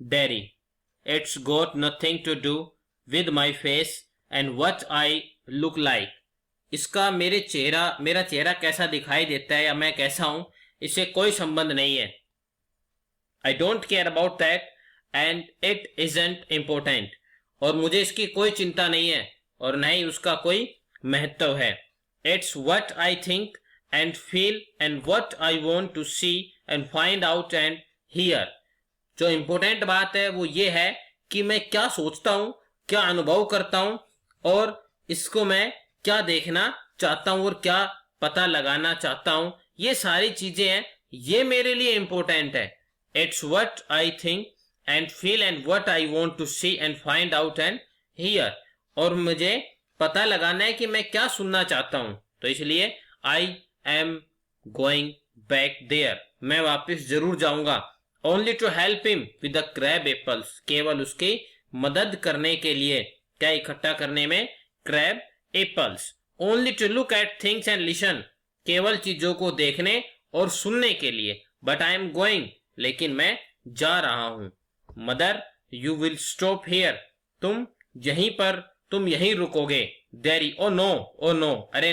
Derry. It's got nothing to do with my face and what I look like. इसका मेरा चेहरा कैसा दिखाई देता है या मैं कैसा हूं, इससे कोई संबंध नहीं है. I don't care about that and it isn't important. और मुझे इसकी कोई चिंता नहीं है और न ही उसका कोई महत्व है. It's what I think and feel and what I want to see and find out and hear. जो इम्पोर्टेंट बात है वो ये है कि मैं क्या सोचता हूं, क्या अनुभव करता हूं और इसको मैं क्या देखना चाहता हूं और क्या पता लगाना चाहता हूं. ये सारी चीजें हैं, ये मेरे लिए इम्पोर्टेंट है. It's what I think and feel and what I want to see and find out and hear. और मुझे पता लगाना है कि मैं क्या सुनना चाहता हूं, तो इसलिए I am going back there. मैं वापस जरूर जाऊंगा. Only to help him with the crab apples. केवल उसकी मदद करने के लिए, क्या इकट्ठा करने में, crab apples. Only to look at things and listen. केवल चीजों को देखने और सुनने के लिए. But I am going. लेकिन मैं जा रहा हूं. Mother, you will stop here. तुम यहीं रुकोगे. Derry, oh no. अरे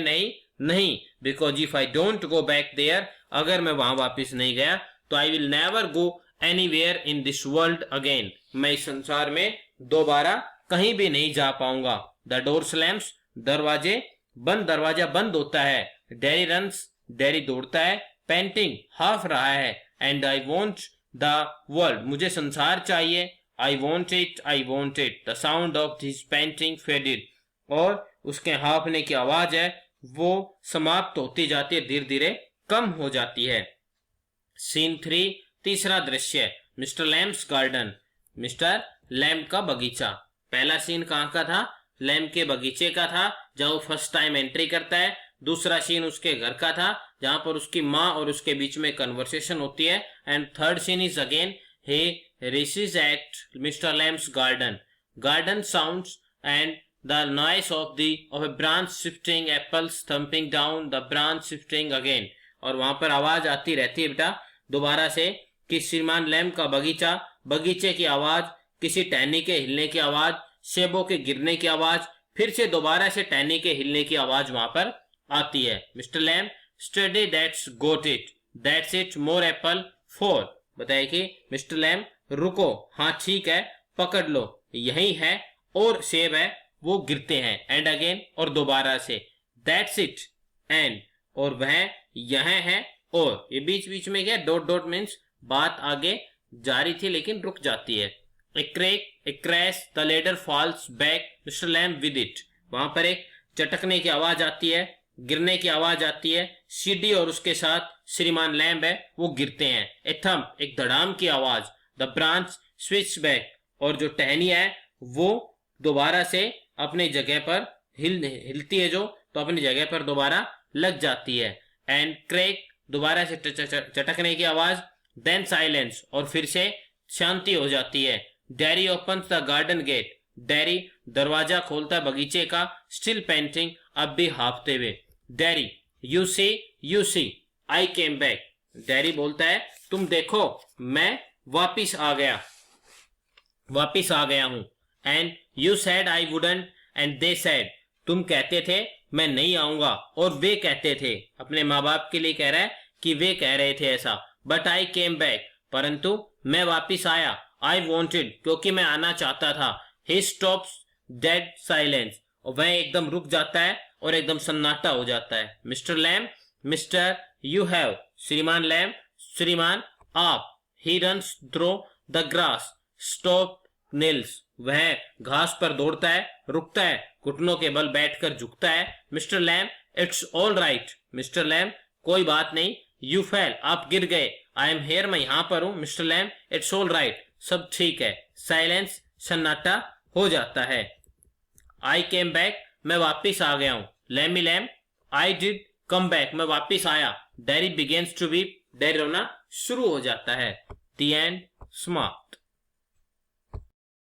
नहीं. Because if I don't go back there, अगर मैं वहां वापस नहीं गया तो I will never go anywhere in this world again. मैं इस संसार में दोबारा कहीं भी नहीं जा पाऊंगा. The door slams. दरवाजा बंद होता है. Derry runs. Derry दौड़ता है. Panting. हाफ रहा है. And I want the world. मुझे संसार चाहिए. I want it. The sound of his panting faded. और उसके हाफने की आवाज है वो समाप्त होती जाती है, धीरे धीरे कम हो जाती है. सीन 3, तीसरा दृश्य. Mister lamps garden. Mister lamp का बगीचा. पहला सीन कहाँ का था? लैम्प के बगीचे का था, जहाँ वो फर्स्ट टाइम एंट्री करता है. दूसरा सीन उसके घर का था, जहां पर उसकी माँ और उसके बीच में कन्वर्सेशन होती है. And third scene is again he races at Mr. Lamb's garden. Garden sounds and the noise of a branch shifting, apples thumping down, the branch shifting again. और वहां पर आवाज आती रहती है बेटा दोबारा से कि श्रीमान लैम्प का बगीचे की आवाज, किसी टहनी के हिलने की आवाज, सेबों के गिरने की आवाज, फिर से दोबारा से टहनी के हिलने की आवाज वहां पर आती है. Mister lamp, study, that's got it, that's it, more Apple, 4. बताइए कि मिस्टर लैम्प रुको, हाँ ठीक है, पकड़ लो, यही है, और सेब है वो गिरते हैं. एंड अगेन, और दोबारा से. दैट्स इट, एंड, और वह यह है, और ये बीच बीच में क्या, डॉट मीन्स बात आगे जारी थी लेकिन रुक जाती है. A crack, a crash, the ladder falls back, mister lamp with it. वहां पर एक चटकने की आवाज आती है, गिरने की आवाज आती है. सीढ़ी और उसके साथ श्रीमान लैम्प है वो गिरते हैं. ए थंप, एक धड़ाम की आवाज. द ब्रांच स्विच बैक, और जो टहनी है वो दोबारा से अपनी जगह पर हिलती है, जो तो अपनी जगह पर दोबारा लग जाती है. एंड क्रेक, दोबारा से चटकने की आवाज. देन साइलेंस, और फिर से शांति हो जाती है. Derry opens the garden gate. Derry दरवाजा खोलता बगीचे का. स्टिल पेंटिंग, अब भी हाफते हुए. Derry, you see I came back. Derry बोलता है तुम देखो मैं वापिस आ गया हूं. And you said I wouldn't and they said, तुम कहते थे मैं नहीं आऊंगा और वे कहते थे, अपने माँ बाप के लिए कह रहा है कि वे कह रहे थे ऐसा. बट आई केम बैक, परंतु मैं वापिस आया. आई वॉन्टेड, क्योंकि मैं आना चाहता था. ही स्टॉप्स डेड साइलेंस, और वह एकदम रुक जाता है और एकदम सन्नाटा हो जाता है. Mister lamp, mister you have, श्रीमान लैम्प, श्रीमान आप. He runs through the grass, stop Niels, वह घास पर दौड़ता है, रुकता है, घुटनों के बल बैठकर झुकता है. Mister lamp, it's all right, mister lamp, कोई बात नहीं. यू फेल, आप गिर गए. आई एम हेयर, मैं यहां पर हूं. Mister lamp, it's all right, सब ठीक है. साइलेंस, सन्नाटा हो जाता है. आई केम बैक, मैं वापिस आ गया हूं. लैमी लैम्प, आई डिड कम बैक, मैं वापिस आया. Derry begins to weep, Derry रोना शुरू हो जाता है. द एंड, स्मा.